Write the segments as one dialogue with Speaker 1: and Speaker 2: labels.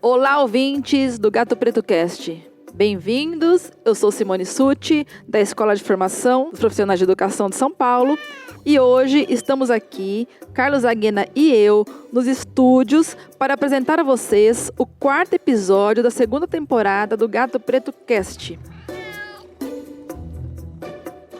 Speaker 1: Olá, ouvintes do Gato Preto Cast. Bem-vindos, eu sou Simone Sutti, da Escola de Formação dos Profissionais de Educação de São Paulo, e hoje estamos aqui, Carlos Aguena e eu, nos estúdios para apresentar a vocês o 4º episódio da 2ª temporada do Gato Preto Cast.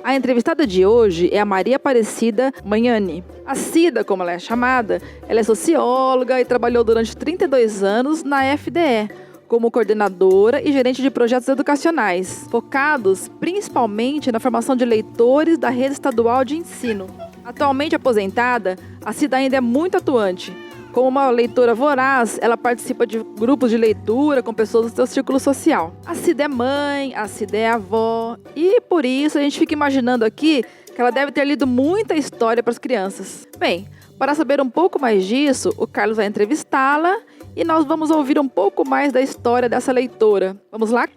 Speaker 1: A entrevistada de hoje é a Maria Aparecida Magnani. A Cida, como ela é chamada, ela é socióloga e trabalhou durante 32 anos na FDE, como coordenadora e gerente de projetos educacionais, focados principalmente na formação de leitores da rede estadual de ensino. Atualmente aposentada, a Cida ainda é muito atuante. Como uma leitora voraz, ela participa de grupos de leitura com pessoas do seu círculo social. A Cida é mãe, a Cida é avó, e por isso a gente fica imaginando aqui que ela deve ter lido muita história para as crianças. Bem, para saber um pouco mais disso, o Carlos vai entrevistá-la e nós vamos ouvir um pouco mais da história dessa leitora. Vamos lá?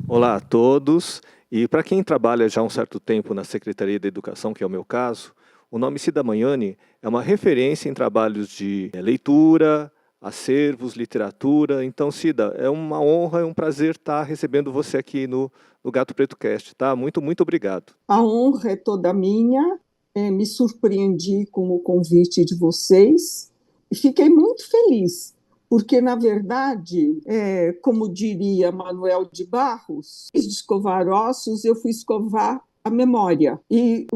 Speaker 2: Olá a todos, e para quem trabalha já há um certo tempo na Secretaria de Educação, que é o meu caso, o nome Cida Magnani é uma referência em trabalhos de leitura, acervos, literatura. Então, Cida, é uma honra e um prazer estar recebendo você aqui no Gato Preto Cast, tá? Muito obrigado.
Speaker 3: A honra é toda minha, me surpreendi com o convite de vocês e fiquei muito feliz. Porque, na verdade, como diria Manuel de Barros, de escovar ossos, eu fui escovar a memória. E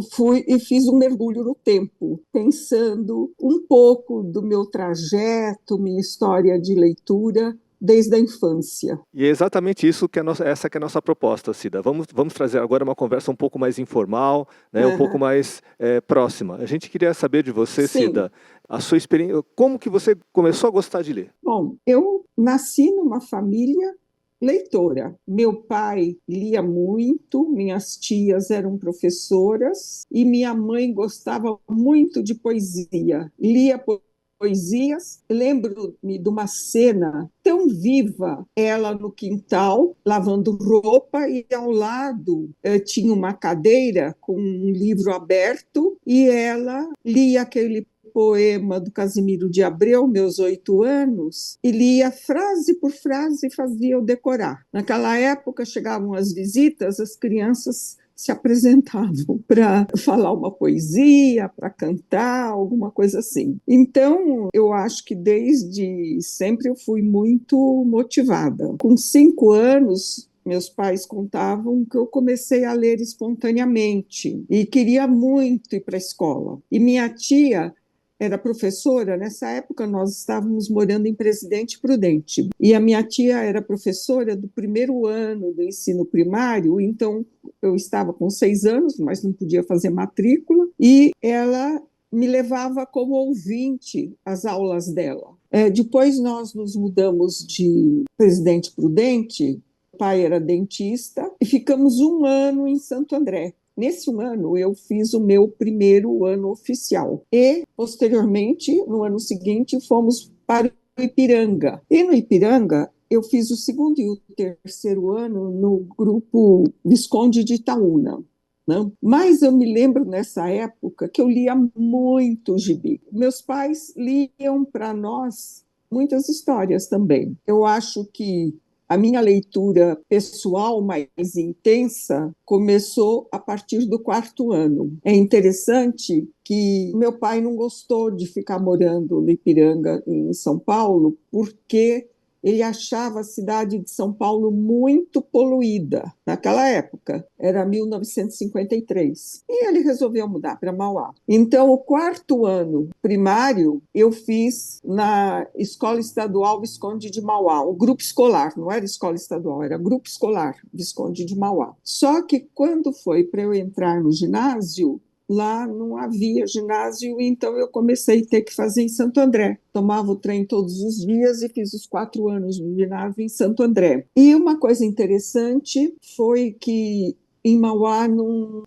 Speaker 3: fiz um mergulho no tempo, pensando um pouco do meu trajeto, minha história de leitura, desde a infância.
Speaker 2: E é exatamente isso que essa que é a nossa proposta, Cida. Vamos trazer agora uma conversa um pouco mais informal, né, um pouco mais próxima. A gente queria saber de você,
Speaker 3: Sim.
Speaker 2: Cida, a sua experiência, como que você começou a gostar de ler?
Speaker 3: Bom, eu nasci numa família leitora. Meu pai lia muito, minhas tias eram professoras e minha mãe gostava muito de poesia. Lia poesias. Lembro-me de uma cena tão viva, ela no quintal, lavando roupa, e ao lado tinha uma cadeira com um livro aberto e ela lia aquele poema do Casimiro de Abreu, Meus 8 Anos, e lia frase por frase e fazia eu decorar. Naquela época, chegavam as visitas, as crianças se apresentavam para falar uma poesia, para cantar, alguma coisa assim. Então, eu acho que desde sempre eu fui muito motivada. Com 5 anos, meus pais contavam que eu comecei a ler espontaneamente e queria muito ir para a escola. E minha tia era professora. Nessa época nós estávamos morando em Presidente Prudente, e a minha tia era professora do 1º ano do ensino primário, então eu estava com 6 anos, mas não podia fazer matrícula, e ela me levava como ouvinte às aulas dela. Depois nós nos mudamos de Presidente Prudente, o pai era dentista, e ficamos 1 ano em Santo André. Nesse 1 ano, eu fiz o meu 1º ano oficial. E, posteriormente, no ano seguinte, fomos para o Ipiranga. E no Ipiranga, eu fiz o 2º e o 3º ano no grupo Visconde de Itaúna. Não? Mas eu me lembro, nessa época, que eu lia muito gibi. Meus pais liam para nós muitas histórias também. Eu acho que a minha leitura pessoal mais intensa começou a partir do 4º ano. É interessante que meu pai não gostou de ficar morando no Ipiranga, em São Paulo, porque ele achava a cidade de São Paulo muito poluída. Naquela época, era 1953. E ele resolveu mudar para Mauá. Então, o 4º ano primário, eu fiz na Escola Estadual Visconde de Mauá, o grupo escolar, não era escola estadual, era grupo escolar Visconde de Mauá. Só que quando foi para eu entrar no ginásio, lá não havia ginásio, então eu comecei a ter que fazer em Santo André. Tomava o trem todos os dias e fiz os 4 anos no ginásio em Santo André. E uma coisa interessante foi que em Mauá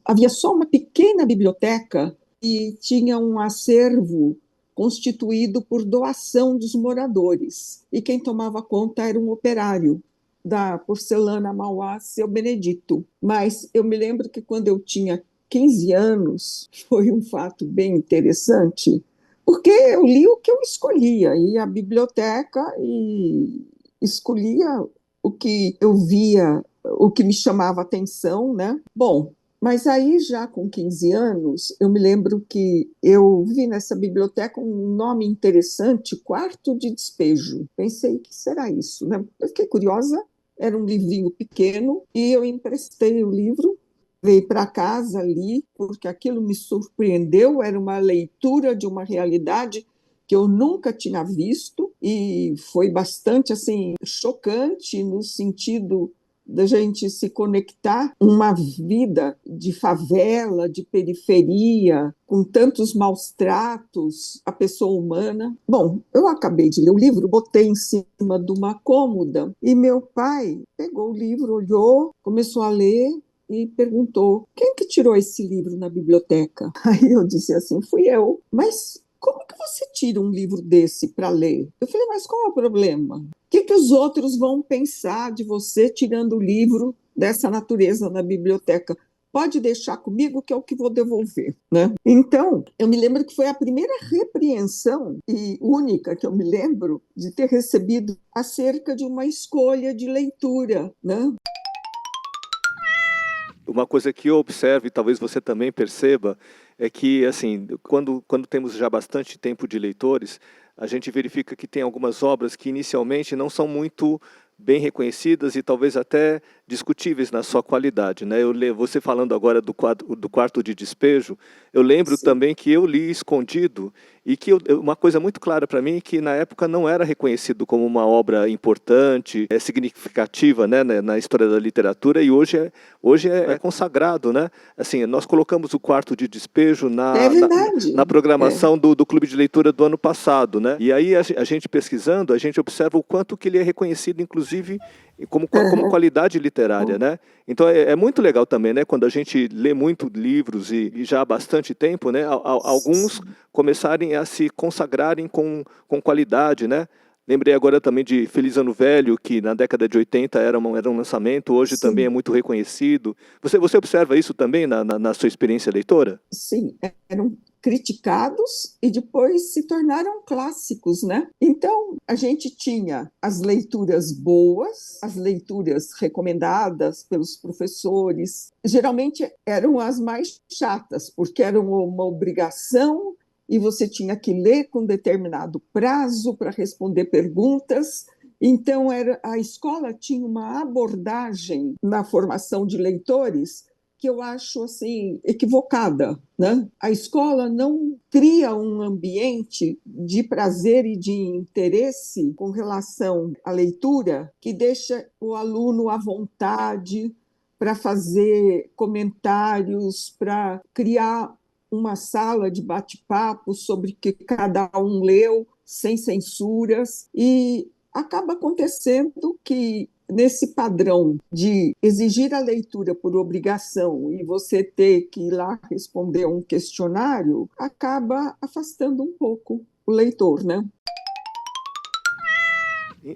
Speaker 3: havia só uma pequena biblioteca e tinha um acervo constituído por doação dos moradores. E quem tomava conta era um operário. da Porcelana Mauá Seu Benedito. Mas eu me lembro que quando eu tinha 15 anos, foi um fato bem interessante, porque eu li o que eu escolhia, ia à biblioteca e escolhia o que eu via, o que me chamava atenção, né? Bom, mas aí já com 15 anos, eu me lembro que eu vi nessa biblioteca um nome interessante, Quarto de Despejo. Pensei, que será isso, né? Eu fiquei curiosa, era um livrinho pequeno e eu emprestei o livro, veio para casa ali, porque aquilo me surpreendeu, era uma leitura de uma realidade que eu nunca tinha visto e foi bastante assim chocante no sentido da gente se conectar uma vida de favela, de periferia, com tantos maus tratos à pessoa humana. Bom, eu acabei de ler o livro, botei em cima de uma cômoda e meu pai pegou o livro, olhou, começou a ler e perguntou: quem que tirou esse livro na biblioteca? Aí eu disse assim: fui eu. Mas como que você tira um livro desse para ler? Eu falei: mas qual é o problema? O que os outros vão pensar de você tirando o livro dessa natureza na biblioteca? Pode deixar comigo que é o que vou devolver, né? Então, eu me lembro que foi a primeira repreensão e única que eu me lembro de ter recebido acerca de uma escolha de leitura, né?
Speaker 2: Uma coisa que eu observo, e talvez você também perceba, é que, assim, quando temos já bastante tempo de leitores, a gente verifica que tem algumas obras que inicialmente não são muito bem reconhecidas e talvez até discutíveis na sua qualidade, né? Você falando agora do Quarto de Despejo, eu lembro
Speaker 3: Sim.
Speaker 2: também que eu li escondido e que uma coisa muito clara para mim é que na época não era reconhecido como uma obra importante, significativa, né, na história da literatura, e hoje é consagrado, né? Assim, nós colocamos o Quarto de Despejo
Speaker 3: É verdade.
Speaker 2: na programação do Clube de Leitura do ano passado, né? E aí a gente pesquisando, a gente observa o quanto que ele é reconhecido, inclusive, como qualidade literária, né? Então é muito legal também, né? Quando a gente lê muito livros e já há bastante tempo, né? Alguns começarem a se consagrarem com qualidade, né? Lembrei agora também de Feliz Ano Velho, que na década de 80 era um lançamento, hoje também é muito reconhecido. Você observa isso também na sua experiência leitora?
Speaker 3: Sim, eram criticados e depois se tornaram clássicos, né? Então, a gente tinha as leituras boas, as leituras recomendadas pelos professores, geralmente eram as mais chatas, porque eram uma obrigação e você tinha que ler com determinado prazo para responder perguntas. Então, a escola tinha uma abordagem na formação de leitores que eu acho assim equivocada, né? A escola não cria um ambiente de prazer e de interesse com relação à leitura que deixa o aluno à vontade para fazer comentários, para criar uma sala de bate-papo sobre o que cada um leu, sem censuras, e acaba acontecendo que nesse padrão de exigir a leitura por obrigação e você ter que ir lá responder um questionário, acaba afastando um pouco o leitor, né?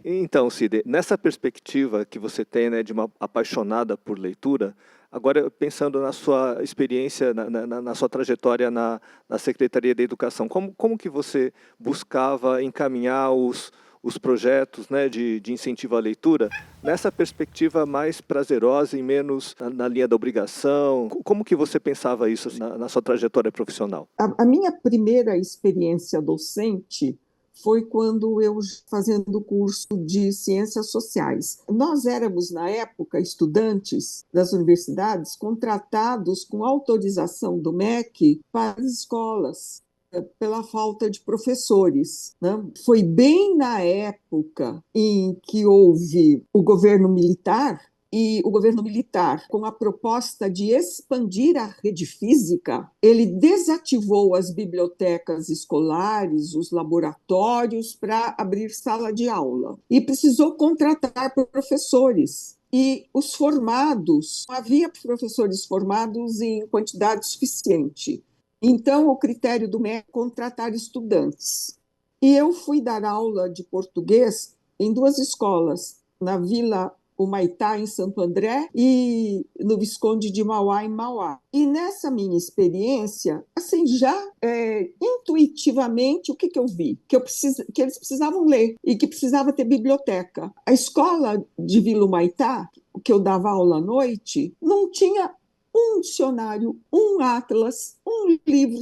Speaker 2: Então, Cide, nessa perspectiva que você tem, né, de uma apaixonada por leitura, agora pensando na sua experiência, na sua trajetória na Secretaria da Educação, como que você buscava encaminhar os projetos, né, de incentivo à leitura nessa perspectiva mais prazerosa e menos na linha da obrigação? Como que você pensava isso assim, na sua trajetória profissional?
Speaker 3: A minha primeira experiência docente foi quando eu fazendo o curso de Ciências Sociais. Nós éramos, na época, estudantes das universidades contratados com autorização do MEC para as escolas, pela falta de professores, né? Foi bem na época em que houve o governo militar, e o governo militar, com a proposta de expandir a rede física, ele desativou as bibliotecas escolares, os laboratórios, para abrir sala de aula. E precisou contratar professores. E os formados, não havia professores formados em quantidade suficiente. Então, o critério do MEC é contratar estudantes. E eu fui dar aula de português em duas escolas, na Vila Humaitá, em Santo André, e no Visconde de Mauá, em Mauá. E nessa minha experiência, assim, já intuitivamente, o que eu vi? Que eles precisavam ler e que precisava ter biblioteca. A escola de Vila Humaitá, que eu dava aula à noite, não tinha um dicionário, um atlas, um livro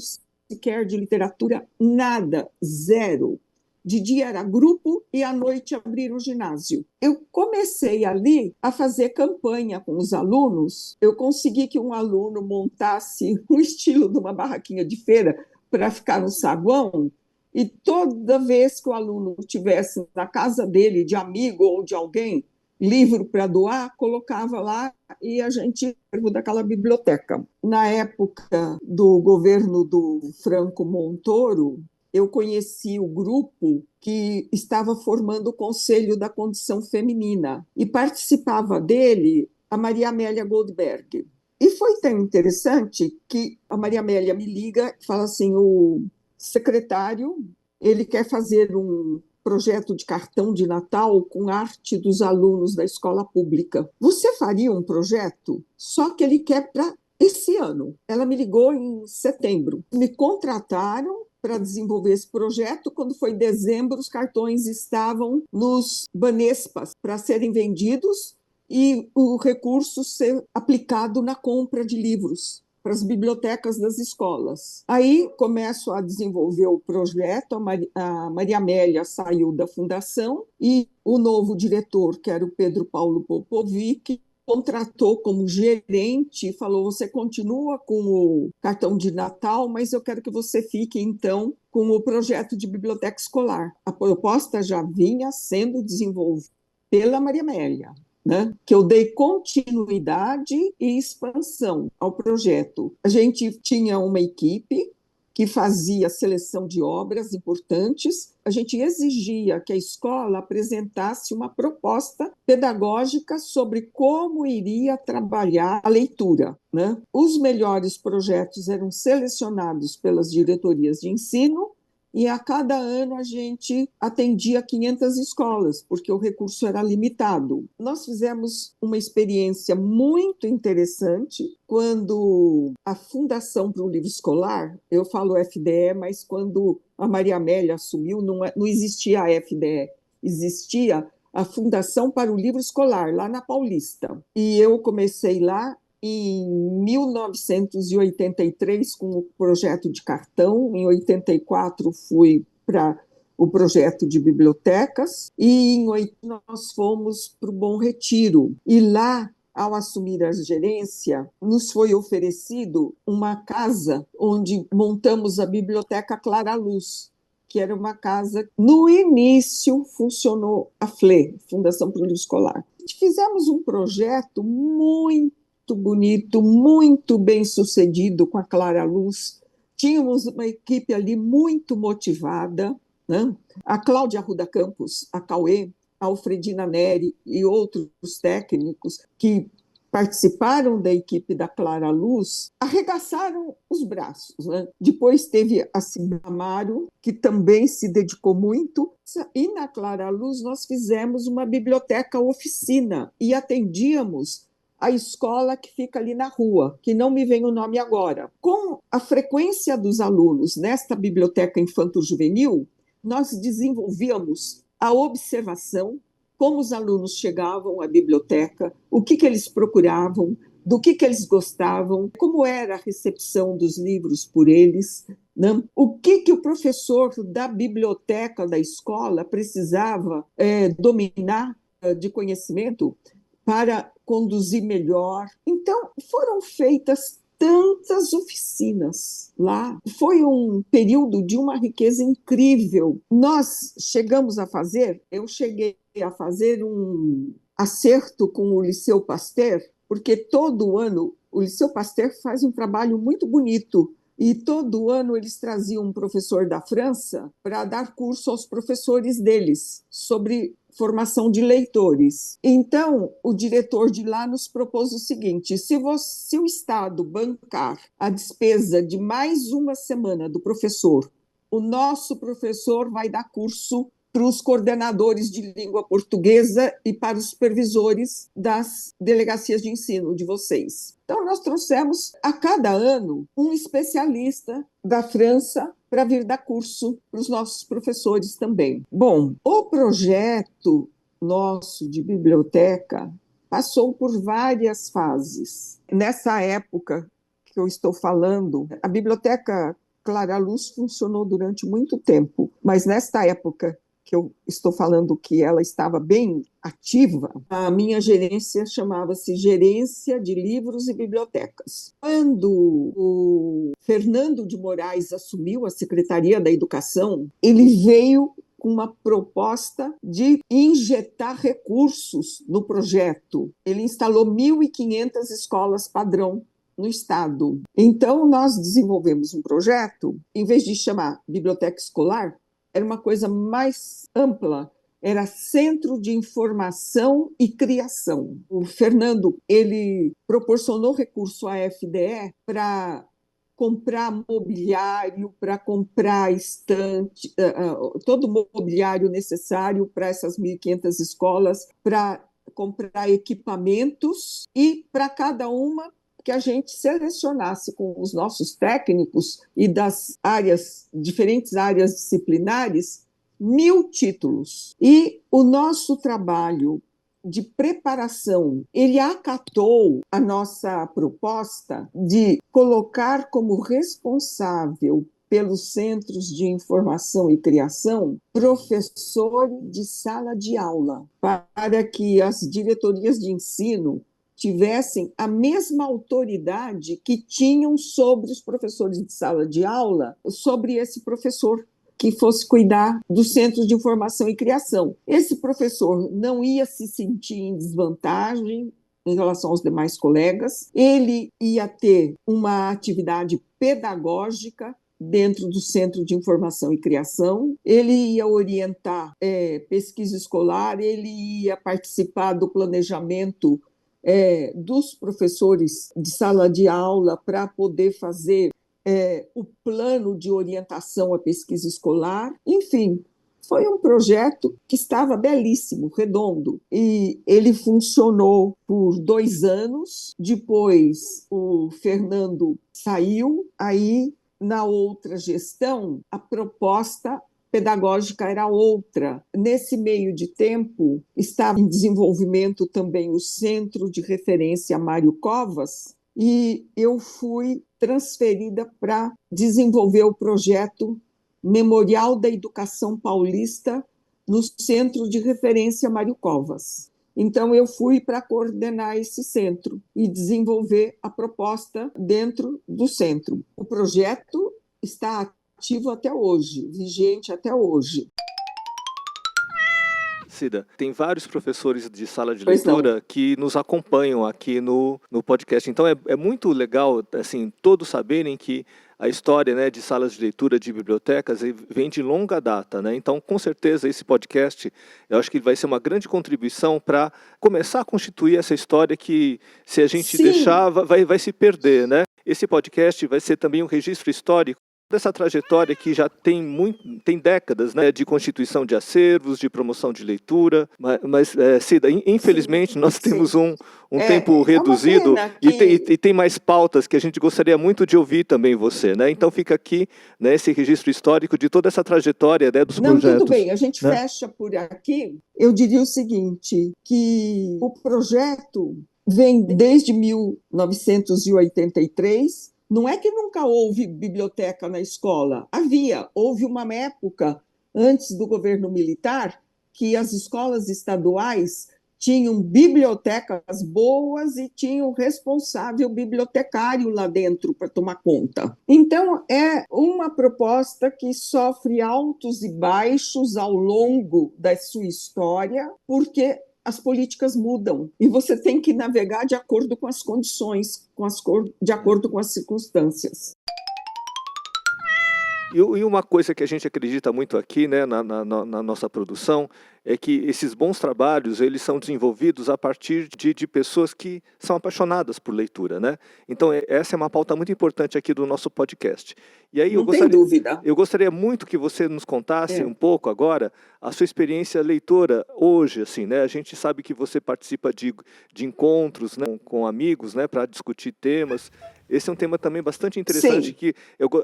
Speaker 3: sequer de literatura, nada, zero. De dia era grupo e à noite abriram o ginásio. Eu comecei ali a fazer campanha com os alunos. Eu consegui que um aluno montasse um estilo de uma barraquinha de feira para ficar no saguão, e toda vez que o aluno tivesse na casa dele, de amigo ou de alguém, livro para doar, colocava lá e a gente daquela biblioteca. Na época do governo do Franco Montoro, eu conheci o grupo que estava formando o Conselho da Condição Feminina e participava dele a Maria Amélia Goldberg. E foi tão interessante que a Maria Amélia me liga e fala assim, o secretário, ele quer fazer um projeto de cartão de Natal com arte dos alunos da escola pública. Você faria um projeto? Só que ele quer para esse ano. Ela me ligou em setembro. Me contrataram para desenvolver esse projeto. Quando foi dezembro, os cartões estavam nos Banespas para serem vendidos e o recurso ser aplicado na compra de livros para as bibliotecas das escolas. Aí começo a desenvolver o projeto, a Maria Amélia saiu da fundação e o novo diretor, que era o Pedro Paulo Popovic, contratou como gerente e falou, você continua com o cartão de Natal, mas eu quero que você fique, então, com o projeto de biblioteca escolar. A proposta já vinha sendo desenvolvida pela Maria Amélia, né? Que eu dei continuidade e expansão ao projeto. A gente tinha uma equipe que fazia seleção de obras importantes, a gente exigia que a escola apresentasse uma proposta pedagógica sobre como iria trabalhar a leitura, né? Os melhores projetos eram selecionados pelas diretorias de ensino e a cada ano a gente atendia 500 escolas, porque o recurso era limitado. Nós fizemos uma experiência muito interessante quando a Fundação para o Livro Escolar, eu falo FDE, mas quando a Maria Amélia assumiu, não existia a FDE, existia a Fundação para o Livro Escolar, lá na Paulista. E eu comecei lá em 1983 com o projeto de cartão, em 84 fui para o projeto de bibliotecas e em 80 nós fomos para o Bom Retiro. E lá, ao assumir a gerência, nos foi oferecido uma casa onde montamos a Biblioteca Clara Luz, que era uma casa, no início funcionou a FLE, Fundação para o Livro Escolar. Fizemos um projeto muito bonito, muito bem sucedido com a Clara Luz. Tínhamos uma equipe ali muito motivada, né? A Cláudia Arruda Campos, a Cauê, a Alfredina Neri e outros técnicos que participaram da equipe da Clara Luz arregaçaram os braços, né? Depois teve a Cida Amaro, que também se dedicou muito, e na Clara Luz nós fizemos uma biblioteca oficina e atendíamos a escola que fica ali na rua, que não me vem o nome agora. Com a frequência dos alunos nesta biblioteca infanto-juvenil, nós desenvolvíamos a observação, como os alunos chegavam à biblioteca, o que eles procuravam, do que eles gostavam, como era a recepção dos livros por eles, né? O que o professor da biblioteca da escola precisava dominar de conhecimento para conduzir melhor. Então, foram feitas tantas oficinas lá. Foi um período de uma riqueza incrível. Eu cheguei a fazer um acerto com o Liceu Pasteur, porque todo ano o Liceu Pasteur faz um trabalho muito bonito e todo ano eles traziam um professor da França para dar curso aos professores deles sobre formação de leitores. Então, o diretor de lá nos propôs o seguinte: se o Estado bancar a despesa de mais uma semana do professor, o nosso professor vai dar curso para os coordenadores de língua portuguesa e para os supervisores das delegacias de ensino de vocês. Então, nós trouxemos a cada ano um especialista da França para vir dar curso para os nossos professores também. Bom, o projeto nosso de biblioteca passou por várias fases. Nessa época que eu estou falando, a Biblioteca Clara Luz funcionou durante muito tempo, mas nesta época que eu estou falando que ela estava bem ativa, a minha gerência chamava-se Gerência de Livros e Bibliotecas. Quando o Fernando de Moraes assumiu a Secretaria da Educação, ele veio com uma proposta de injetar recursos no projeto. Ele instalou 1.500 escolas padrão no estado. Então, nós desenvolvemos um projeto, em vez de chamar biblioteca escolar, era uma coisa mais ampla, era Centro de Informação e Criação. O Fernando, ele proporcionou recurso à FDE para comprar mobiliário, para comprar estante, todo o mobiliário necessário para essas 1.500 escolas, para comprar equipamentos e para cada uma que a gente selecionasse com os nossos técnicos e das diferentes áreas disciplinares, 1.000 títulos. E o nosso trabalho de preparação, ele acatou a nossa proposta de colocar como responsável pelos centros de informação e criação professores de sala de aula, para que as diretorias de ensino tivessem a mesma autoridade que tinham sobre os professores de sala de aula, sobre esse professor que fosse cuidar dos centros de informação e criação. Esse professor não ia se sentir em desvantagem em relação aos demais colegas, ele ia ter uma atividade pedagógica dentro do Centro de Informação e Criação, ele ia orientar pesquisa escolar, ele ia participar do planejamento dos professores de sala de aula para poder fazer o plano de orientação à pesquisa escolar. Enfim, foi um projeto que estava belíssimo, redondo, e ele funcionou por 2 anos. Depois o Fernando saiu, aí na outra gestão a proposta pedagógica era outra. Nesse meio de tempo, estava em desenvolvimento também o Centro de Referência Mário Covas, e eu fui transferida para desenvolver o projeto Memorial da Educação Paulista no Centro de Referência Mário Covas. Então, eu fui para coordenar esse centro e desenvolver a proposta dentro do centro. O projeto está ativo até hoje, vigente até hoje.
Speaker 2: Cida, tem vários professores de sala de leitura que nos acompanham aqui no podcast. Então, é muito legal, assim, todos saberem que a história, né, de salas de leitura, de bibliotecas, vem de longa data, né? Então, com certeza, esse podcast, eu acho que vai ser uma grande contribuição para começar a constituir essa história que, se a gente deixar, vai se perder, né? Esse podcast vai ser também um registro histórico dessa trajetória que já tem décadas, né, de constituição de acervos, de promoção de leitura, mas Cida, infelizmente nós temos um tempo reduzido e tem mais pautas que a gente gostaria muito de ouvir também você, né? Então fica aqui, né, esse registro histórico de toda essa trajetória, né, dos projetos.
Speaker 3: Tudo bem, a gente fecha por aqui. Eu diria o seguinte, que o projeto vem desde 1983. Não é que nunca houve biblioteca na escola. Houve uma época, antes do governo militar, que as escolas estaduais tinham bibliotecas boas e tinham responsável bibliotecário lá dentro para tomar conta. Então, é uma proposta que sofre altos e baixos ao longo da sua história, porque as políticas mudam e você tem que navegar de acordo com as condições, de acordo com as circunstâncias.
Speaker 2: E uma coisa que a gente acredita muito aqui, né, na nossa produção, é que esses bons trabalhos, eles são desenvolvidos a partir de pessoas que são apaixonadas por leitura, né? Então, essa é uma pauta muito importante aqui do nosso podcast. E aí
Speaker 3: Não tem dúvida.
Speaker 2: eu gostaria muito que você nos contasse um pouco agora a sua experiência leitora hoje, assim, né? A gente sabe que você participa de encontros, né, com amigos, né, para discutir temas. Esse é um tema também bastante interessante. Sim. Que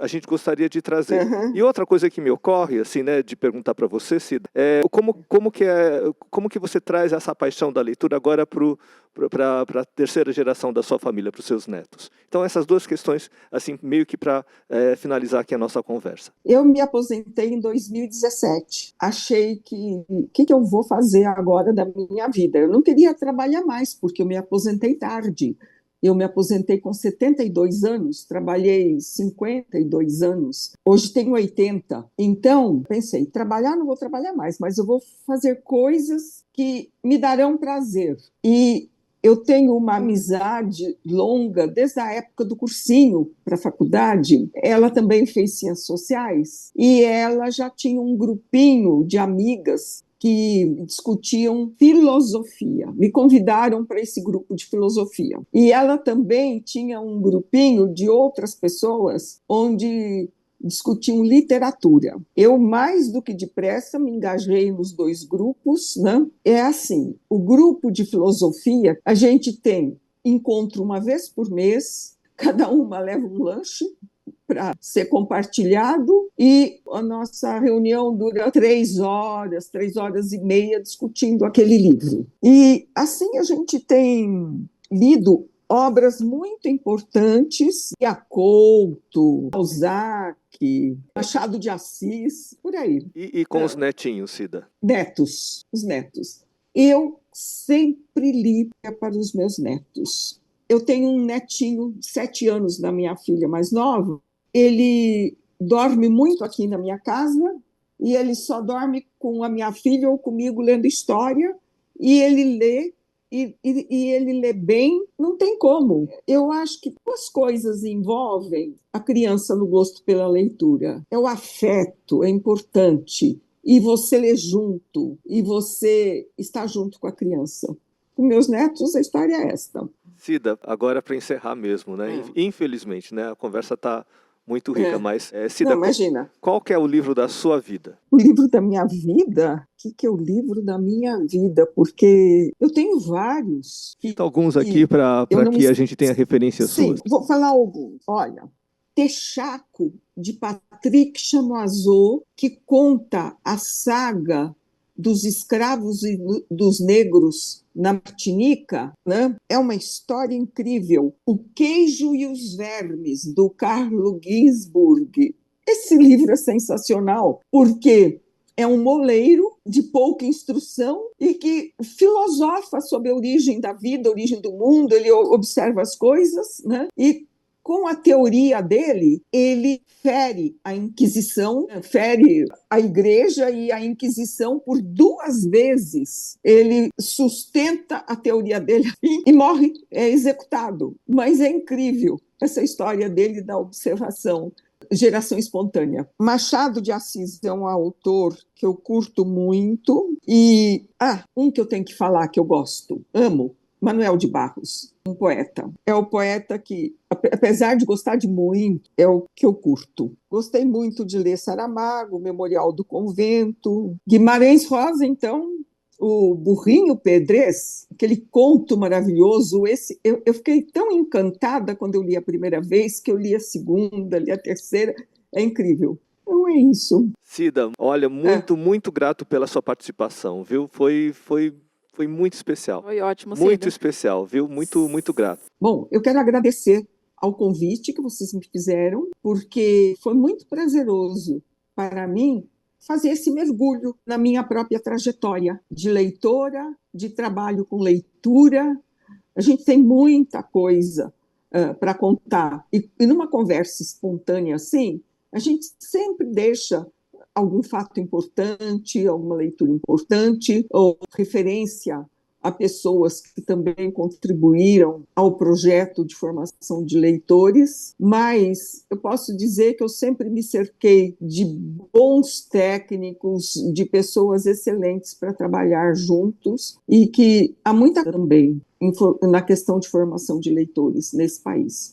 Speaker 2: a gente gostaria de trazer. Uhum. E outra coisa que me ocorre, assim, né, de perguntar para você, Cida, é como que você traz essa paixão da leitura agora para a terceira geração da sua família, para os seus netos? Então, essas duas questões, assim, meio que para finalizar aqui a nossa conversa.
Speaker 3: Eu me aposentei em 2017. Achei que o que eu vou fazer agora da minha vida? Eu não queria trabalhar mais, porque eu me aposentei tarde. Eu me aposentei com 72 anos, trabalhei 52 anos, hoje tenho 80. Então, pensei, trabalhar não vou trabalhar mais, mas eu vou fazer coisas que me darão prazer. E eu tenho uma amizade longa, desde a época do cursinho para a faculdade. Ela também fez ciências sociais e ela já tinha um grupinho de amigas que discutiam filosofia. Me convidaram para esse grupo de filosofia. E ela também tinha um grupinho de outras pessoas onde discutiam literatura. Eu, mais do que depressa, me engajei nos dois grupos, né? É assim, o grupo de filosofia, a gente tem encontro uma vez por mês, cada uma leva um lanche para ser compartilhado, e a nossa reunião dura 3 horas e meia, discutindo aquele livro. E assim a gente tem lido obras muito importantes, de Couto, Balzac, Machado de Assis, por aí.
Speaker 2: E com os netinhos, Cida?
Speaker 3: Os netos. Eu sempre li para os meus netos. Eu tenho um netinho de 7 anos da minha filha mais nova. Ele dorme muito aqui na minha casa e ele só dorme com a minha filha ou comigo lendo história, e ele lê, e ele lê bem, não tem como. Eu acho que duas coisas envolvem a criança no gosto pela leitura. É o afeto, é importante, e você lê junto, e você está junto com a criança. Com meus netos, a história é esta.
Speaker 2: Cida, agora para encerrar mesmo, né? Infelizmente, né? A conversa está muito rica, mas Cida,
Speaker 3: não, imagina.
Speaker 2: Qual que é o livro da sua vida?
Speaker 3: O livro da minha vida? O que é o livro da minha vida? Porque eu tenho vários.
Speaker 2: Cita alguns aqui para que a gente tenha referências suas.
Speaker 3: Sim, vou falar alguns. Olha, Texaco, de Patrick Chamoiseau, que conta a saga dos escravos e dos negros na Martinica, né? É uma história incrível. O Queijo e os Vermes, do Carlo Ginzburg. Esse livro é sensacional, porque é um moleiro de pouca instrução e que filosofa sobre a origem da vida, a origem do mundo, ele observa as coisas, né? E com a teoria dele, ele fere a Inquisição, fere a Igreja e a Inquisição por 2 vezes. Ele sustenta a teoria dele e morre executado. Mas é incrível essa história dele da observação, geração espontânea. Machado de Assis é um autor que eu curto muito. E um que eu tenho que falar que eu gosto, amo, Manuel de Barros, um poeta. É o poeta que, apesar de gostar de muito, é o que eu curto. Gostei muito de ler Saramago, Memorial do Convento. Guimarães Rosa, então, o Burrinho Pedrez, aquele conto maravilhoso. Eu fiquei tão encantada quando eu li a primeira vez, que eu li a segunda, li a terceira. É incrível. Então é isso.
Speaker 2: Cida, olha, muito grato pela sua participação, viu? Foi muito especial.
Speaker 1: Foi ótimo, Cida.
Speaker 2: Muito especial, viu? Muito grato.
Speaker 3: Bom, eu quero agradecer ao convite que vocês me fizeram, porque foi muito prazeroso para mim fazer esse mergulho na minha própria trajetória de leitora, de trabalho com leitura. A gente tem muita coisa para contar. E numa conversa espontânea assim, a gente sempre deixa algum fato importante, alguma leitura importante, ou referência a pessoas que também contribuíram ao projeto de formação de leitores, mas eu posso dizer que eu sempre me cerquei de bons técnicos, de pessoas excelentes para trabalhar juntos, e que há muita também na questão de formação de leitores nesse país.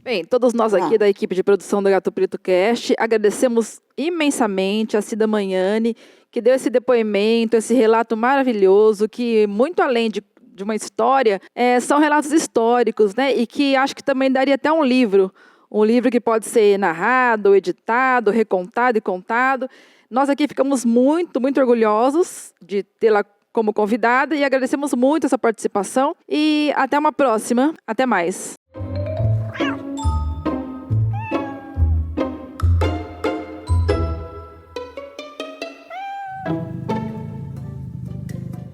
Speaker 1: Bem, todos nós aqui da equipe de produção do Gato Preto Cast agradecemos imensamente a Cida Magnani, que deu esse depoimento, esse relato maravilhoso, que muito além de uma história, são relatos históricos, né? E que acho que também daria até um livro que pode ser narrado, editado, recontado e contado. Nós aqui ficamos muito, muito orgulhosos de tê-la como convidada e agradecemos muito essa participação. E até uma próxima. Até mais.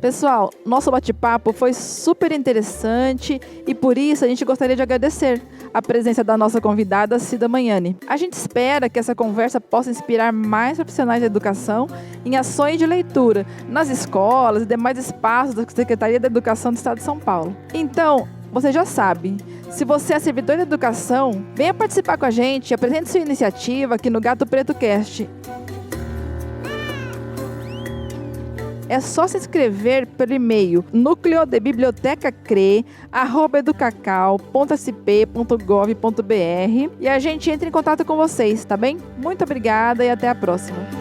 Speaker 1: Pessoal, nosso bate-papo foi super interessante e por isso a gente gostaria de agradecer a presença da nossa convidada, Cida Magnani. A gente espera que essa conversa possa inspirar mais profissionais da educação em ações de leitura nas escolas e demais espaços da Secretaria da Educação do Estado de São Paulo. Então, você já sabe, se você é servidor da educação, venha participar com a gente e apresente sua iniciativa aqui no Gato Preto Cast. É só se inscrever pelo e-mail nucleodebibliotecacre@educacal.sp.gov.br e a gente entra em contato com vocês, tá bem? Muito obrigada e até a próxima.